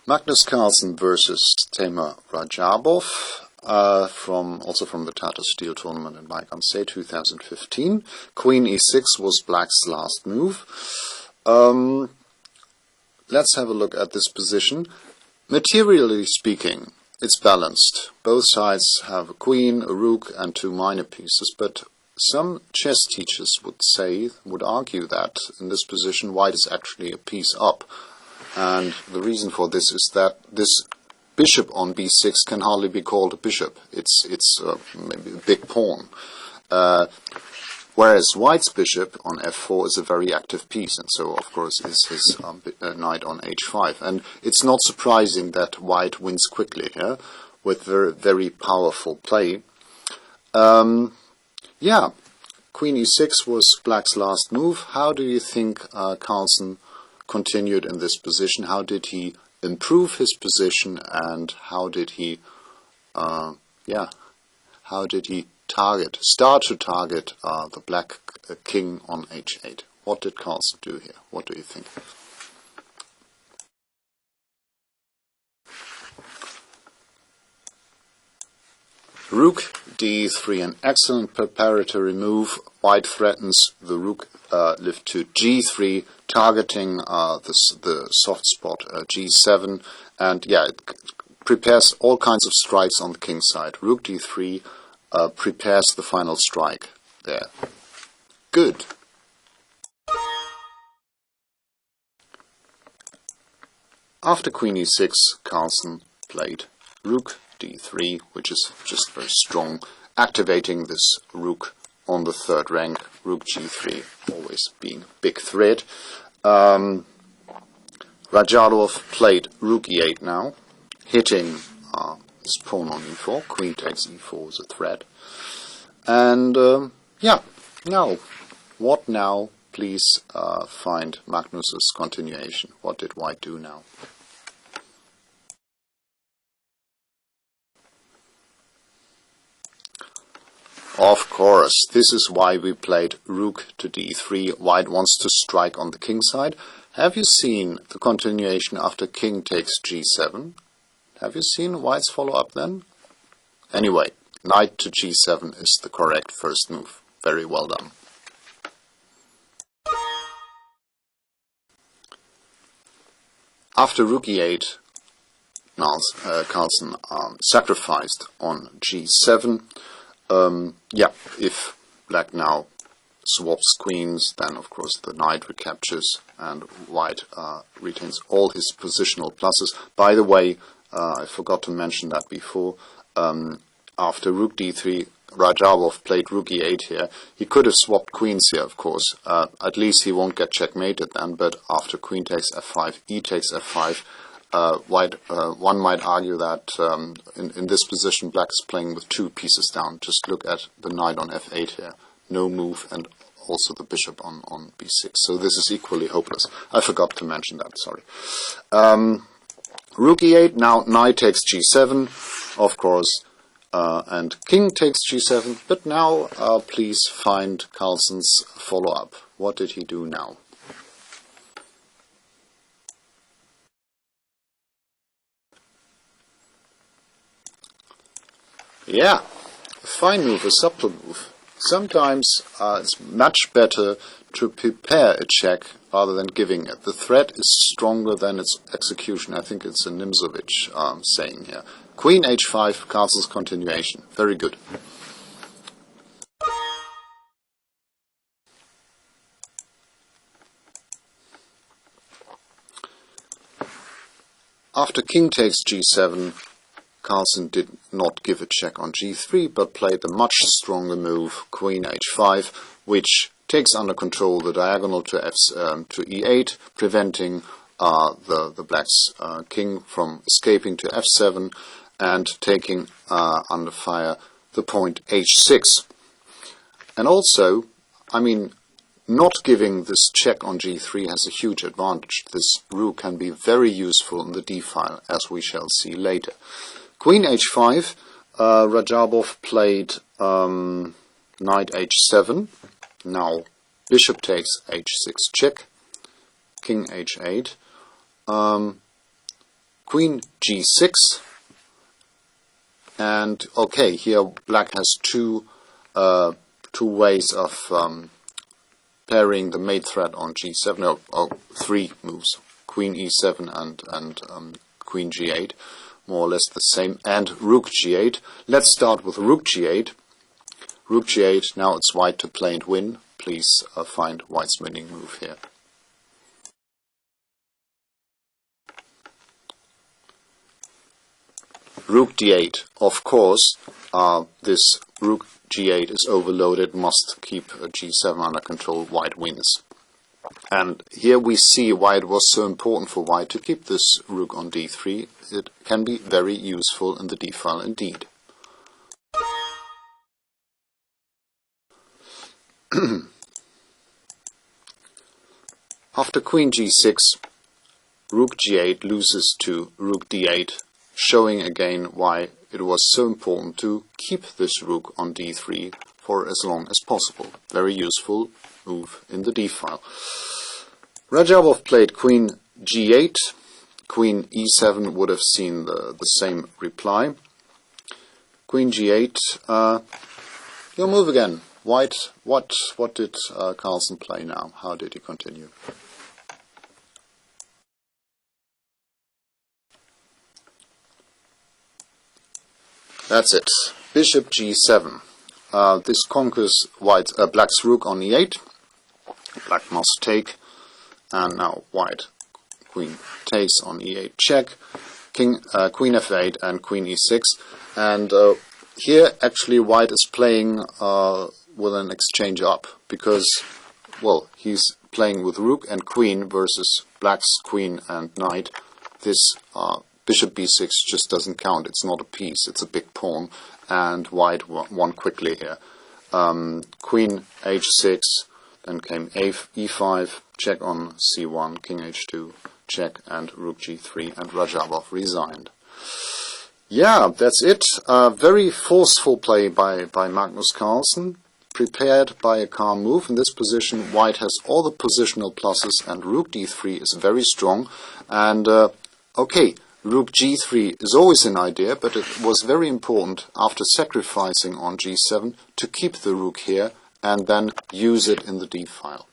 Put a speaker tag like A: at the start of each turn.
A: Magnus Carlsen versus Tamer Rajabov, also from the Tata Steel tournament in Bygone 2015. Queen e6 was black's last move. Let's have a look at this position. Materially speaking, it's balanced. Both sides have a queen, a rook, and two minor pieces, but some chess teachers would argue that in this position white is actually a piece up. And the reason for this is that this bishop on b6 can hardly be called a bishop. It's maybe a big pawn. Whereas white's bishop on f4 is a very active piece, and so of course is his knight on h5. And it's not surprising that white wins quickly here with very, very powerful play. Yeah, Queen e6 was black's last move. How do you think Carlsen continued in this position? How did he improve his position, and how did he start to target the black king on h8? What did Carlsen do here? What do you think? Rook d3, an excellent preparatory move. White threatens the rook lift to g3, targeting the soft spot g7, and yeah, it prepares all kinds of strikes on the king side. Rook d3 prepares the final strike there. Good. After Queen e6, Carlsen played Rook d3, which is just very strong, activating this rook on the third rank. Rook g3 always being a big threat. Rajabov played Rook e8 now, hitting his pawn on e4. Queen takes e4 is a threat. And yeah, now, what now? Please find Magnus's continuation. What did white do now? Of course, this is why we played Rook to d3. White wants to strike on the king side. Have you seen the continuation after king takes g7? Have you seen white's follow-up then? Anyway, knight to g7 is the correct first move. Very well done. After Rook e8, Carlsen sacrificed on g7. Yeah, if black now swaps queens, then of course the knight recaptures and white retains all his positional pluses. By the way, I forgot to mention that before. After Rook d3, Rajabov played Rook e8 here. He could have swapped queens here, of course. At least he won't get checkmated then, but after queen takes f5, e takes f5, one might argue that in this position black is playing with two pieces down. Just look at the knight on f8 here. No move, and also the bishop on b6. So this is equally hopeless. I forgot to mention that, sorry. Rook e8, now knight takes g7, of course, and king takes g7. But now please find Carlsen's follow-up. What did he do now? Yeah, a fine move, a subtle move. Sometimes it's much better to prepare a check rather than giving it. The threat is stronger than its execution. I think it's a Nimzovich saying here. Queen h5, Carlsen's continuation. Very good. After king takes g7, Carlsen did not give a check on g3, but played the much stronger move, Queen h5, which takes under control the diagonal to e8, preventing the black's king from escaping to f7 and taking under fire the point h6. And also, I mean, not giving this check on g3 has a huge advantage. This rook can be very useful in the d-file, as we shall see later. Queen h5, Rajabov played knight h7. Now bishop takes h6 check, king h8. Queen G6, and okay, here black has two ways of pairing the mate threat on G7, or three moves, Queen E7 and Queen G8, more or less the same, and Rook G8. Let's start with Rook G8. Rook G8, now it's white to play and win. Please find white's winning move here. Rook D8, of course, this Rook G8 is overloaded, must keep G7 under control, white wins. And here we see why it was so important for white to keep this rook on D3. It can be very useful in the D file indeed. After Queen G6, Rook G8 loses to Rook D8, showing again why it was so important to keep this rook on D3 for as long as possible. Very useful move in the D file. Radjabov played Queen G8. Queen E7 would have seen the same reply. Queen G8, your move again. White, what did Carlsen play now? How did he continue? That's it. Bishop G7. This conquers black's rook on E8. Black must take, and now white queen takes on E8 check. Queen F8 and Queen E6. And here actually white is playing with an exchange up, because, well, he's playing with rook and queen versus black's queen and knight. This Bishop B6 just doesn't count. It's not a piece, it's a big pawn, and white won quickly here. Queen H6, then came E5, check on C1, King H2, check, and Rook G3, and Radjabov resigned. Yeah, that's it. Very forceful play by Magnus Carlsen, prepared by a calm move. In this position, white has all the positional pluses, and Rook D3 is very strong. And okay, Rook G3 is always an idea, but it was very important after sacrificing on G7 to keep the rook here and then use it in the D file.